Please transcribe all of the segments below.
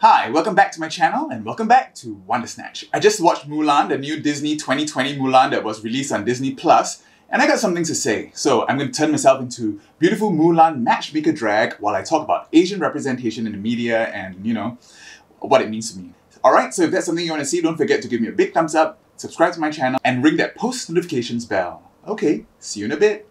Hi, welcome back to my channel and welcome back to Wondersnatch. I just watched Mulan, the new Disney 2020 Mulan that was released on Disney Plus, and I got something to say. So I'm going to turn myself into beautiful Mulan matchmaker drag while I talk about Asian representation in the media and, you know, what it means to me. Alright, so if that's something you want to see, don't forget to give me a big thumbs up, subscribe to my channel, and ring that post notifications bell. Okay, see you in a bit.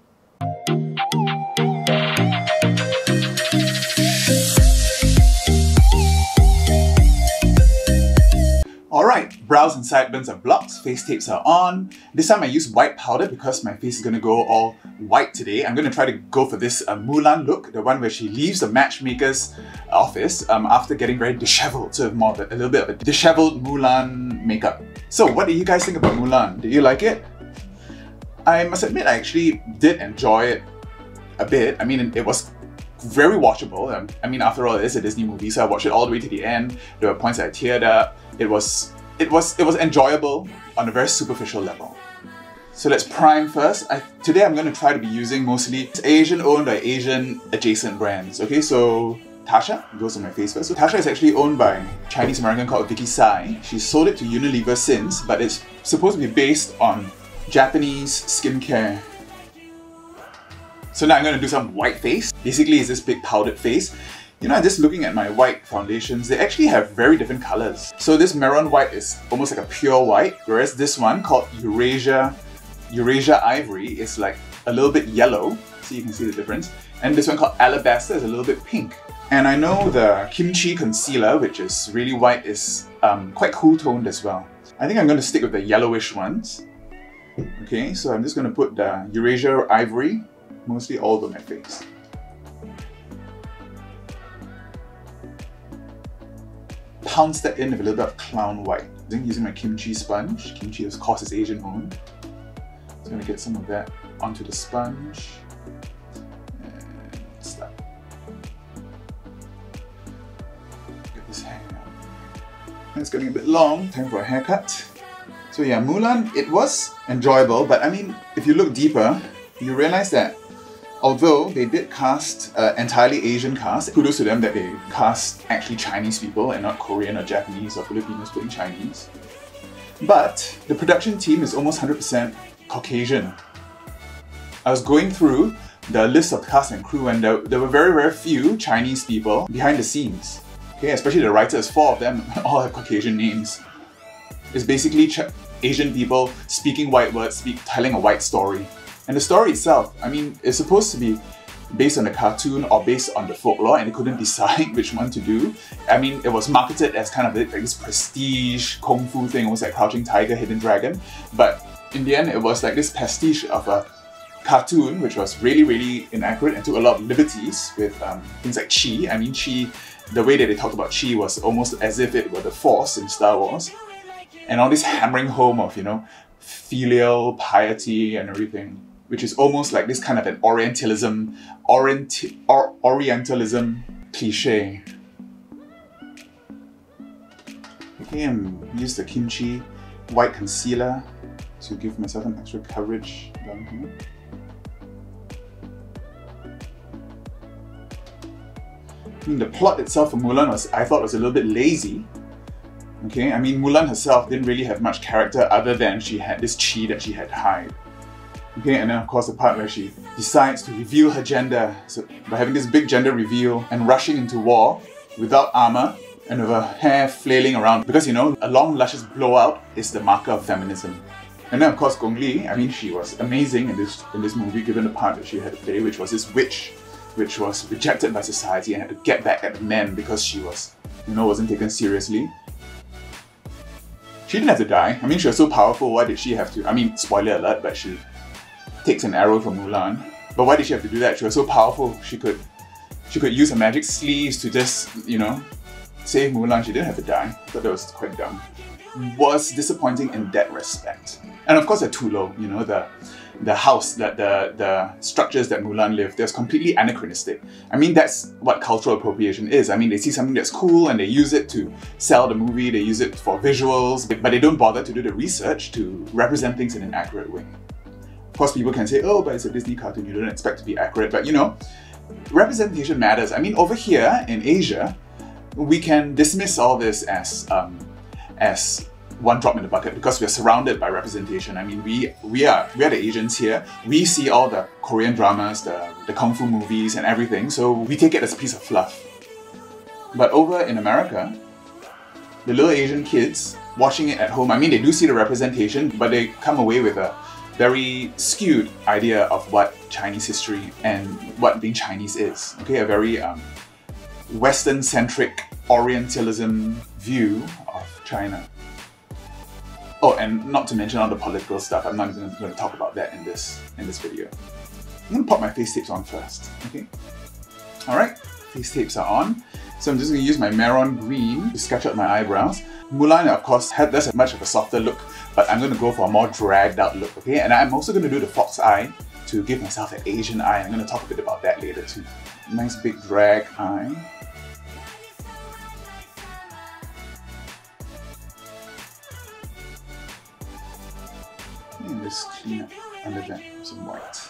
Alright, brows and sideburns are blocked, face tapes are on. This time I use white powder because my face is going to go all white today. I'm going to try to go for this Mulan look, the one where she leaves the matchmaker's office after getting very disheveled, so more of a little bit of a disheveled Mulan makeup. So what do you guys think about Mulan? Did you like it? I must admit I actually did enjoy it a bit. I mean, it was very watchable. I mean, after all, it is a Disney movie, so I watched it all the way to the end. There were points that I teared up. It was enjoyable on a very superficial level. So let's prime first. Today I'm going to try to be using mostly Asian owned or Asian adjacent brands. Okay, so Tasha goes on my face first. So Tasha is actually owned by a Chinese American called Vicky Tsai. She sold it to Unilever since, but it's supposed to be based on Japanese skincare. So now I'm going to do some white face. Basically, it's this big powdered face. You know, just looking at my white foundations, they actually have very different colors. So this Maroon white is almost like a pure white, whereas this one called Eurasia Ivory is like a little bit yellow. So you can see the difference. And this one called Alabaster is a little bit pink. And I know the Kimchi concealer, which is really white, is quite cool toned as well. I think I'm going to stick with the yellowish ones. Okay, so I'm just going to put the Eurasia Ivory mostly all over my face. Pounce that in with a little bit of clown white. Then using my kimchi sponge. Kimchi, of course, is Asian owned. So I'm going to get some of that onto the sponge. And start. Get this hair. And it's getting a bit long. Time for a haircut. So yeah, Mulan, it was enjoyable, but I mean, if you look deeper, you realize that although they did cast entirely Asian cast, kudos to them that they cast actually Chinese people and not Korean or Japanese or Filipinos putting Chinese. But the production team is almost 100% Caucasian. I was going through the list of cast and crew and there were very, very few Chinese people behind the scenes. Okay, especially the writers, 4 of them all have Caucasian names. It's basically Asian people speaking white words, telling a white story. And the story itself, I mean, it's supposed to be based on a cartoon or based on the folklore, and they couldn't decide which one to do. I mean, it was marketed as kind of like this prestige kung fu thing, almost like Crouching Tiger, Hidden Dragon. But in the end, it was like this pastiche of a cartoon, which was really, really inaccurate and took a lot of liberties with things like Chi. I mean, Chi, the way that they talked about Chi was almost as if it were the Force in Star Wars. And all this hammering home of, you know, filial piety and everything, which is almost like this kind of an Orientalism cliche. Okay, and use the Kimchi white concealer to give myself an extra coverage down here. I mean, the plot itself for Mulan I thought was a little bit lazy. Okay, I mean, Mulan herself didn't really have much character other than she had this chi that she had hide. Okay, and then of course the part where she decides to reveal her gender, so by having this big gender reveal and rushing into war without armor and with her hair flailing around, because you know, a long luscious blowout is the marker of feminism. And then of course Gong Li, I mean, she was amazing in this movie given the part that she had to play, which was this witch, which was rejected by society and had to get back at the men because she was, you know, wasn't taken seriously. She didn't have to die. I mean, she was so powerful, why did she have to? I mean, spoiler alert, but she takes an arrow from Mulan. But why did she have to do that? She was so powerful, she could use her magic sleeves to just, you know, save Mulan. She didn't have to die. I thought that was quite dumb. Was disappointing in that respect. And of course the Tulo, you know, the house, the structures that Mulan lived, they're completely anachronistic. I mean, that's what cultural appropriation is. I mean, they see something that's cool and they use it to sell the movie, they use it for visuals, but they don't bother to do the research to represent things in an accurate way. Of course, people can say, oh, but it's a Disney cartoon, you don't expect to be accurate, but you know, representation matters. I mean, over here in Asia, we can dismiss all this as one drop in the bucket because we are surrounded by representation. I mean, we are the Asians here. We see all the Korean dramas, the kung fu movies and everything, so we take it as a piece of fluff. But over in America, the little Asian kids watching it at home, I mean, they do see the representation, but they come away with a very skewed idea of what Chinese history and what being Chinese is. Okay, a very Western-centric Orientalism view of China. Oh, and not to mention all the political stuff. I'm not even going to talk about that in this video. I'm going to pop my face tapes on first. Okay. All right, face tapes are on. So I'm just going to use my Mehron Green to sketch out my eyebrows. Mulan, of course, does have much of a softer look, but I'm going to go for a more dragged out look. Okay, and I'm also going to do the fox eye to give myself an Asian eye. I'm going to talk a bit about that later too. Nice big drag eye. And just clean up under that with some white.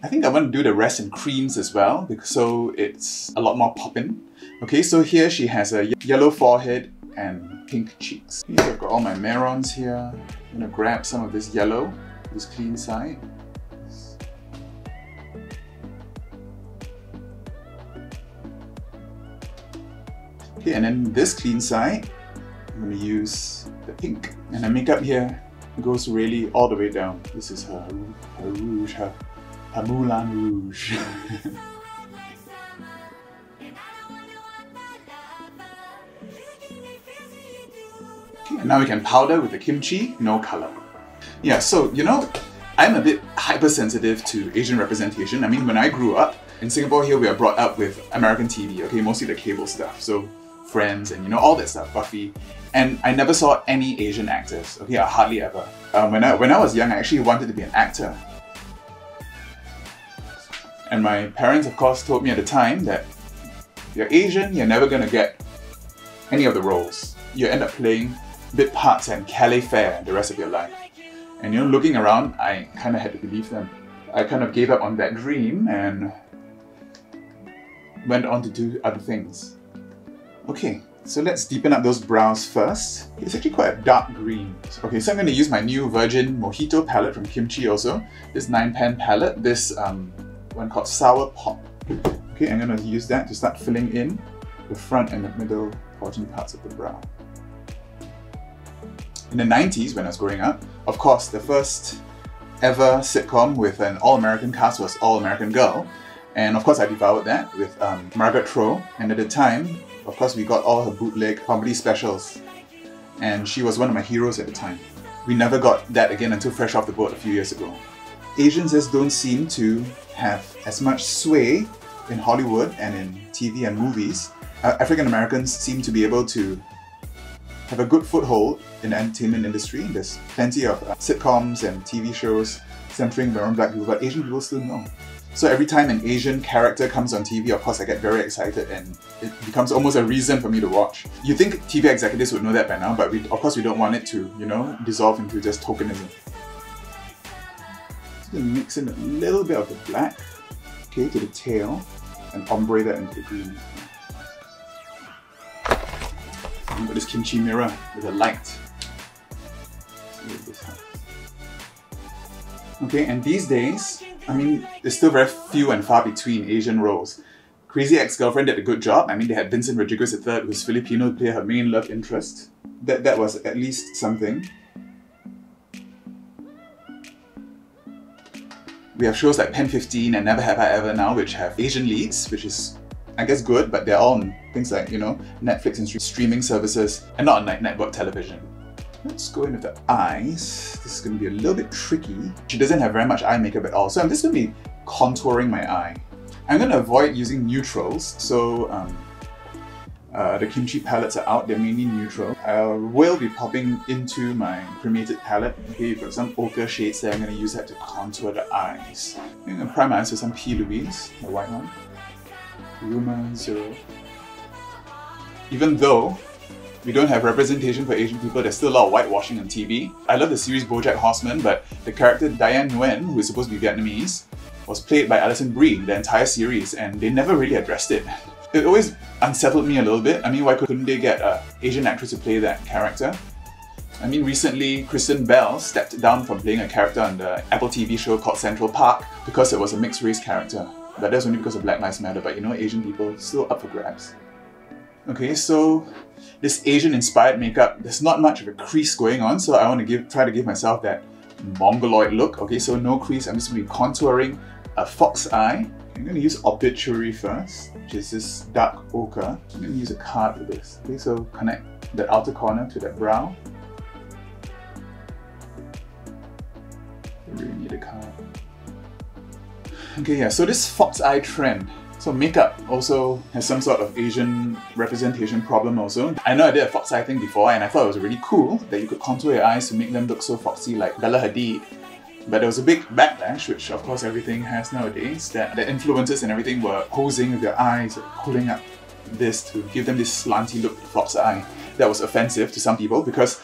I think I want to do the rest in creams as well, because so it's a lot more poppin'. Okay, so here she has a yellow forehead and pink cheeks. Here I've got all my Mehrons here. I'm going to grab some of this yellow, this clean side. Okay, and then this clean side, I'm going to use the pink. And the makeup here goes really all the way down. This is her rouge, her Moulin Rouge. Okay, and now we can powder with the kimchi, no color. Yeah, so you know, I'm a bit hypersensitive to Asian representation. I mean, when I grew up, in Singapore here we are brought up with American TV, okay, mostly the cable stuff. So Friends and you know all that stuff, Buffy, and I never saw any Asian actors. Okay, hardly ever. When I was young, I actually wanted to be an actor, and my parents, of course, told me at the time that if you're Asian, you're never gonna get any of the roles. You end up playing bit parts and Calais Fair the rest of your life. And you know, looking around, I kind of had to believe them. I kind of gave up on that dream and went on to do other things. Okay, so let's deepen up those brows first. It's actually quite a dark green. Okay, so I'm going to use my new Virgin Mojito palette from Kimchi also. This 9-pan palette, this one called Sour Pop. Okay, I'm going to use that to start filling in the front and the middle portion parts of the brow. In the 90s, when I was growing up, of course, the first ever sitcom with an all-American cast was All American Girl. And of course, I devoured that with Margaret Cho. And at the time, of course, we got all her bootleg comedy specials. And she was one of my heroes at the time. We never got that again until Fresh Off the Boat a few years ago. Asians just don't seem to have as much sway in Hollywood and in TV and movies. African Americans seem to be able to have a good foothold in the entertainment industry. There's plenty of sitcoms and TV shows centering around black people, but Asian people still know. So every time an Asian character comes on TV, of course I get very excited and it becomes almost a reason for me to watch. You think TV executives would know that by now, but of course we don't want it to, you know, dissolve into just tokenism. Just gonna mix in a little bit of the black, okay, to the tail, and ombre that into the green. I've got this kimchi mirror with a light. Okay, and these days, I mean, there's still very few and far between Asian roles. Crazy Ex-Girlfriend did a good job. I mean, they had Vincent Rodriguez III, who's Filipino, to play her main love interest. That was at least something. We have shows like Pen 15 and Never Have I Ever now, which have Asian leads, which is, I guess, good, but they're all on things like, you know, Netflix and streaming services, and not on network television. Let's go in with the eyes. This is going to be a little bit tricky. She doesn't have very much eye makeup at all, so I'm just going to be contouring my eye. I'm going to avoid using neutrals, so the kimchi palettes are out, they're mainly neutral. I will be popping into my cremated palette. Okay, you've got some ochre shades there, I'm going to use that to contour the eyes. I'm going to prime my eyes with some P. Louise, the white one. Rumor 0. Even though we don't have representation for Asian people, there's still a lot of whitewashing on TV. I love the series BoJack Horseman, but the character Diane Nguyen, who is supposed to be Vietnamese, was played by Alison Brie, the entire series, and they never really addressed it. It always unsettled me a little bit. I mean, why couldn't they get an Asian actress to play that character? I mean, recently Kristen Bell stepped down from playing a character on the Apple TV show called Central Park because it was a mixed race character. But that's only because of Black Lives Matter, but you know, Asian people still up for grabs. Okay, so this Asian-inspired makeup, there's not much of a crease going on, so I want to try to give myself that mongoloid look. Okay, so no crease, I'm just going to be contouring a fox eye. I'm going to use Obituary first, which is this dark ochre. I'm going to use a card with this. Okay, so connect the outer corner to that brow. I really need a card. Okay, yeah, so this fox eye trend. So makeup also has some sort of Asian representation problem also. I know I did a fox eye thing before and I thought it was really cool that you could contour your eyes to make them look so foxy like Bella Hadid. But there was a big backlash, which of course everything has nowadays, that the influencers and everything were posing with their eyes, pulling up this to give them this slanty look, fox eye. That was offensive to some people because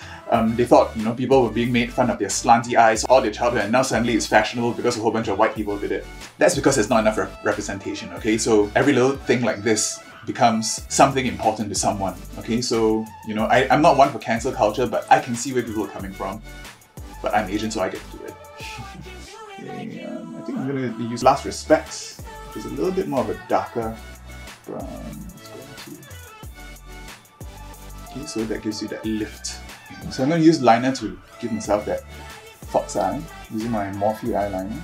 they thought, you know, people were being made fun of their slanty eyes all their childhood, and now suddenly it's fashionable because a whole bunch of white people did it. That's because there's not enough representation, okay? So every little thing like this becomes something important to someone, okay? So, you know, I'm not one for cancel culture, but I can see where people are coming from. But I'm Asian, so I get to do it. Okay, I think I'm going to use Last Respects, which is a little bit more of a darker brown. Okay, so that gives you that lift. So I'm going to use liner to give myself that fox eye, using my Morphe eyeliner.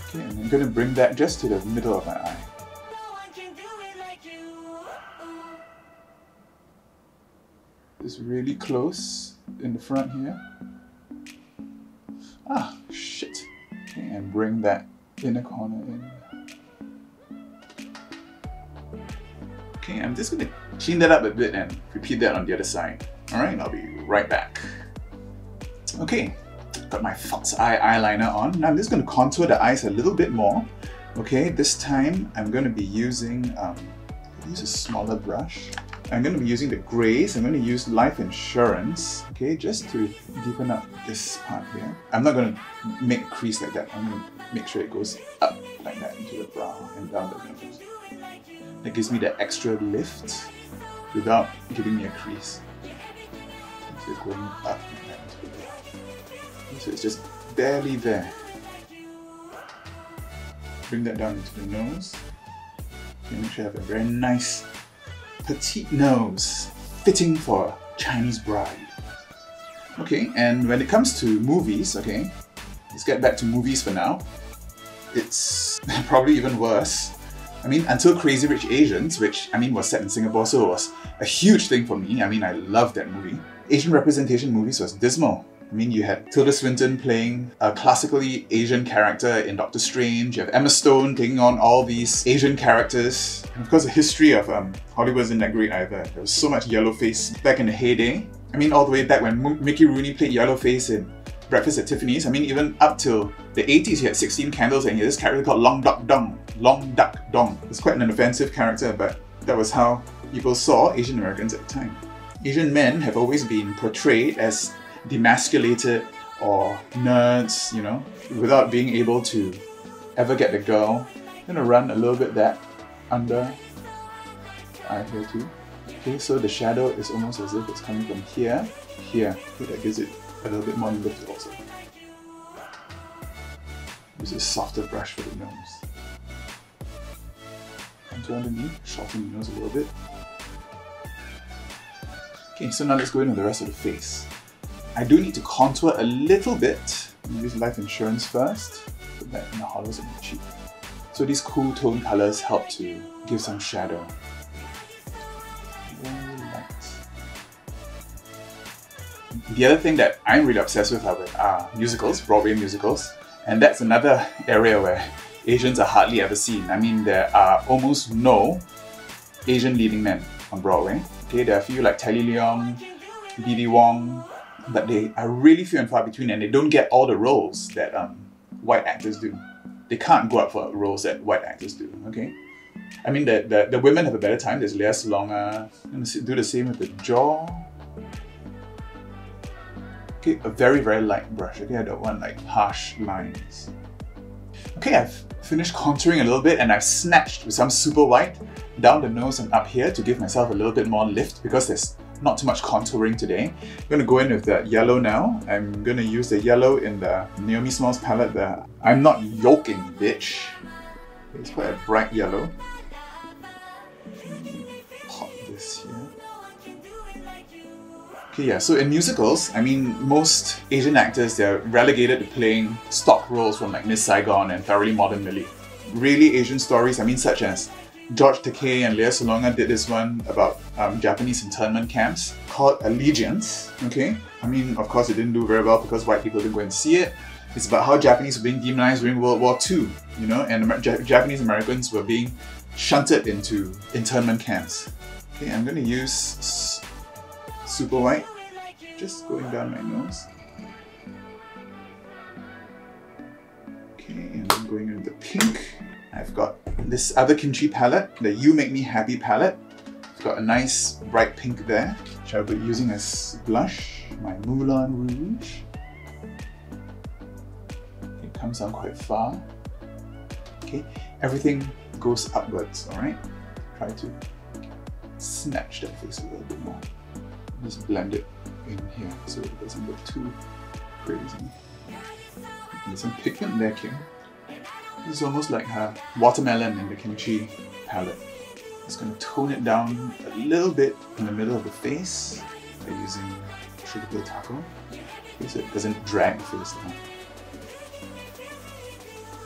Okay, and I'm going to bring that just to the middle of my eye. Just really close in the front here. Ah, shit. Okay, and bring that inner corner in. Okay, I'm just going to clean that up a bit and repeat that on the other side. Alright, I'll be right back. Okay, got my fox eye eyeliner on. Now I'm just going to contour the eyes a little bit more. Okay, this time I'm going to be using use a smaller brush. I'm going to be using the grays. I'm going to use Life Insurance, okay, just to deepen up this part here. I'm not going to make a crease like that. I'm going to make sure it goes up like that into the brow and down the nose. That gives me that extra lift without giving me a crease. So it's going up like that into the brow. So it's just barely there. Bring that down into the nose. Okay, make sure I have a very nice petite nose, fitting for a Chinese bride. Okay, and when it comes to movies, okay, let's get back to movies for now. It's probably even worse. I mean, until Crazy Rich Asians, which, I mean, was set in Singapore, so it was a huge thing for me. I mean, I loved that movie. Asian representation movies was dismal. I mean, you had Tilda Swinton playing a classically Asian character in Doctor Strange. You have Emma Stone taking on all these Asian characters. And of course, the history of Hollywood isn't that great either. There was so much yellowface back in the heyday. I mean, all the way back when Mickey Rooney played yellowface in Breakfast at Tiffany's. I mean, even up till the 80s, you had 16 Candles and you had this character called Long Duck Dong. Long Duck Dong. It's quite an offensive character, but that was how people saw Asian Americans at the time. Asian men have always been portrayed as demasculated or nerds, you know, without being able to ever get the girl. I'm gonna run a little bit that under the eye here too. Okay, so the shadow is almost as if it's coming from here, here. Okay, that gives it a little bit more lift also. Use a softer brush for the nose. Contour underneath, shorten the nose a little bit. Okay, so now let's go in with the rest of the face. I do need to contour a little bit. Use Life Insurance first. Put that in the hollows of my cheek. So these cool tone colors help to give some shadow. Very light. The other thing that I'm really obsessed with are musicals, Broadway musicals. And that's another area where Asians are hardly ever seen. I mean, there are almost no Asian leading men on Broadway. Okay, there are a few like Telly Leong, B.D. Wong, but they are really few and far between, and they don't get all the roles that white actors do. They can't go up for roles that white actors do, okay? I mean, the women have a better time. There's Lea Salonga. I'm going to do the same with the jaw. Okay, a very, very light brush. Okay, I don't want like harsh lines. Okay, I've finished contouring a little bit and I've snatched with some super white down the nose and up here to give myself a little bit more lift because there's not too much contouring today. I'm going to go in with the yellow now. I'm going to use the yellow in the Naomi Smalls palette, the I'm Not Yoking Bitch. It's quite a bright yellow. Pop this here. Okay, yeah, so in musicals, I mean, most Asian actors, they're relegated to playing stock roles from like Miss Saigon and Thoroughly Modern Millie. Really Asian stories, I mean, such as George Takei and Lea Salonga did this one about Japanese internment camps called Allegiance, okay? I mean, of course it didn't do very well because white people didn't go and see it. It's about how Japanese were being demonized during World War II, you know, and Japanese Americans were being shunted into internment camps. Okay, I'm going to use super white, just going down my nose. Okay, and then going into the pink. I've got this other kimchi palette, the You Make Me Happy palette. It's got a nice bright pink there, which I'll be using as blush, my Moulin Rouge. It comes down quite far. Okay, everything goes upwards, alright? Try to snatch that face a little bit more. Just blend it in here so it doesn't look too crazy. There's some pigment there, Kim. This is almost like her watermelon in the kimchi palette. Just going to tone it down a little bit in the middle of the face by using Sugar Pill Taco, so it doesn't drag the face down.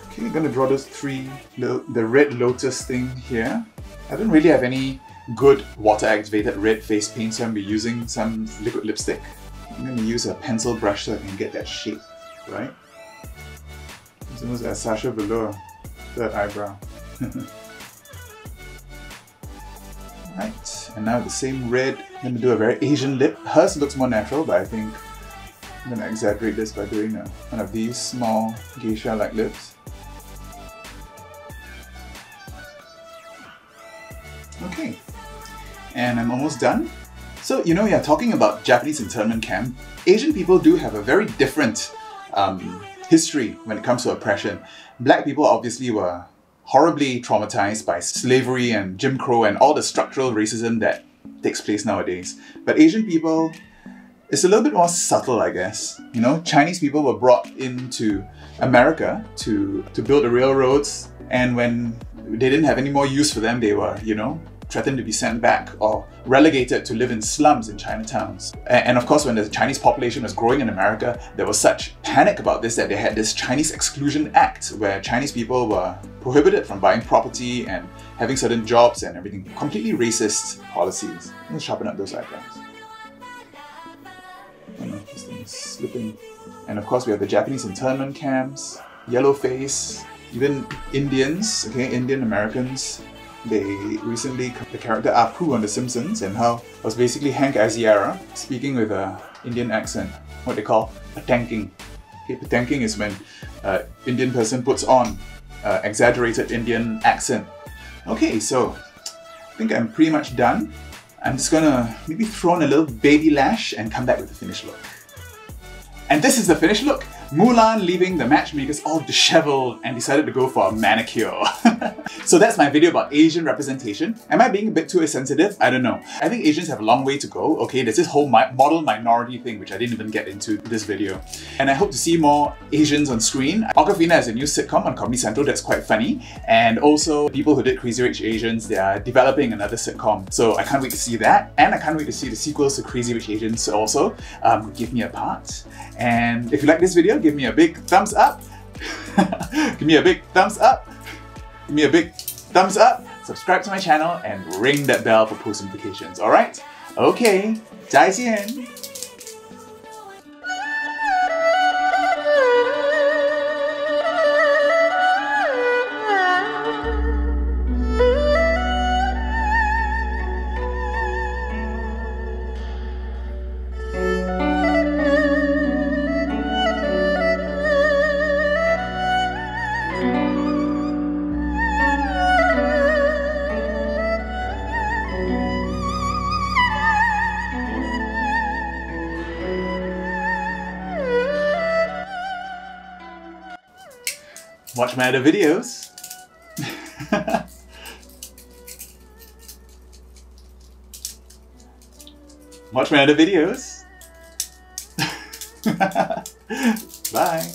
Okay, I'm going to draw those the red lotus thing here. I don't really have any good water-activated red face paint, so I'm going to be using some liquid lipstick. I'm going to use a pencil brush so I can get that shape, right? It's almost like Sacha Velour, third eyebrow. Right, and now the same red, I'm going to do a very Asian lip. Hers looks more natural, but I think I'm going to exaggerate this by doing one of these small geisha-like lips. Okay, and I'm almost done. So, you know, yeah, talking about Japanese internment camp, Asian people do have a very different history when it comes to oppression. Black people obviously were horribly traumatized by slavery and Jim Crow and all the structural racism that takes place nowadays. But Asian people, it's a little bit more subtle, I guess. You know, Chinese people were brought into America to build the railroads, and when they didn't have any more use for them, they were, you know, threatened to be sent back or relegated to live in slums in Chinatowns. And of course, when the Chinese population was growing in America, there was such panic about this that they had this Chinese Exclusion Act where Chinese people were prohibited from buying property and having certain jobs and everything. Completely racist policies. Let's sharpen up those eyebrows. Oh no, this thing is slipping. And of course, we have the Japanese internment camps, yellow face, even Indians, okay, Indian Americans. They recently, the character Apu on The Simpsons, and how it was basically Hank Azaria speaking with an Indian accent, what they call patanking. Okay, patanking is when an Indian person puts on exaggerated Indian accent. Okay, so I think I'm pretty much done. I'm just gonna maybe throw on a little baby lash and come back with the finished look. And this is the finished look. Mulan leaving the matchmakers all disheveled and decided to go for a manicure. So that's my video about Asian representation. Am I being a bit too sensitive? I don't know. I think Asians have a long way to go. Okay, there's this whole model minority thing which I didn't even get into this video. And I hope to see more Asians on screen. Awkwafina is a new sitcom on Comedy Central that's quite funny. And also, people who did Crazy Rich Asians, they are developing another sitcom. So I can't wait to see that. And I can't wait to see the sequels to Crazy Rich Asians also. Give me a part. And if you like this video, give me a big thumbs up. Give me a big thumbs up. Give me a big thumbs up. Subscribe to my channel and ring that bell for post notifications. Alright? Okay. 再见. Watch my other videos. Watch my other videos. Bye.